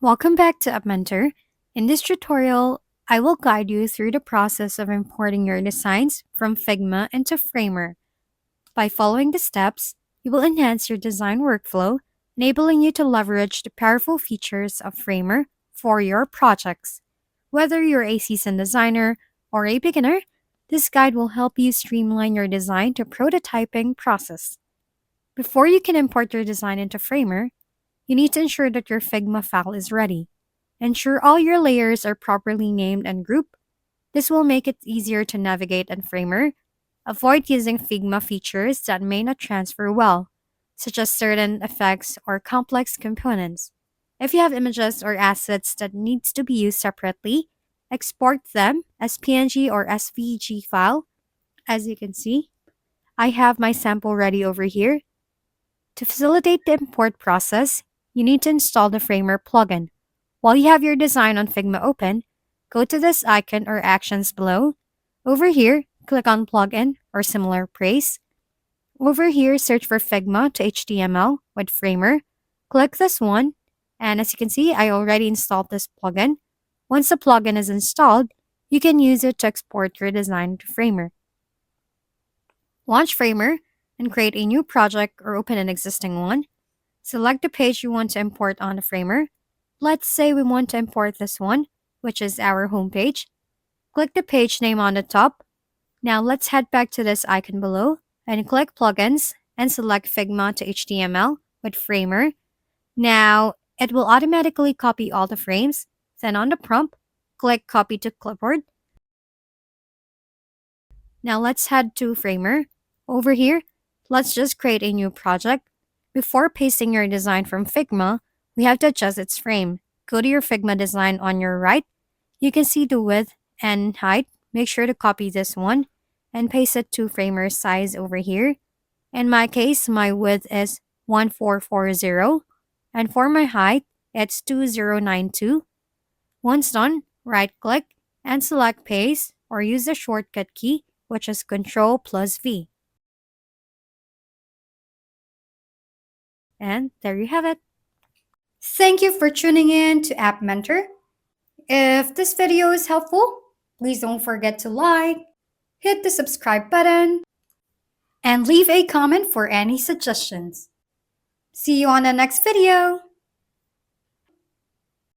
Welcome back to UpMentor. In this tutorial, I will guide you through the process of importing your designs from Figma into Framer. By following the steps, you will enhance your design workflow, enabling you to leverage the powerful features of Framer for your projects. Whether you're a seasoned designer or a beginner, this guide will help you streamline your design to prototyping process. Before you can import your design into Framer, you need to ensure that your Figma file is ready. Ensure all your layers are properly named and grouped. This will make it easier to navigate in Framer. Avoid using Figma features that may not transfer well, such as certain effects or complex components. If you have images or assets that needs to be used separately, export them as PNG or SVG file. As you can see, I have my sample ready over here. To facilitate the import process, you need to install the Framer plugin. While you have your design on Figma open, go to this icon or actions below. Over here, click on Plugin or similar praise. Over here, search for Figma to HTML with Framer. Click this one, and as you can see, I already installed this plugin. Once the plugin is installed, you can use it to export your design to Framer. Launch Framer and create a new project or open an existing one. Select the page you want to import on the Framer. Let's say we want to import this one, which is our home page. Click the page name on the top. Now let's head back to this icon below and click Plugins and select Figma to HTML with Framer. Now it will automatically copy all the frames. Then on the prompt, click Copy to Clipboard. Now let's head to Framer. Over here, let's just create a new project. Before pasting your design from Figma, we have to adjust its frame. Go to your Figma design on your right. You can see the width and height. Make sure to copy this one and paste it to Framer's size over here. In my case, my width is 1440 and for my height, it's 2092. Once done, right-click and select Paste or use the shortcut key, which is Ctrl+V. And there you have it. Thank you for tuning in to App Mentor. If this video is helpful, please don't forget to like, hit the subscribe button, and leave a comment for any suggestions. See you on the next video!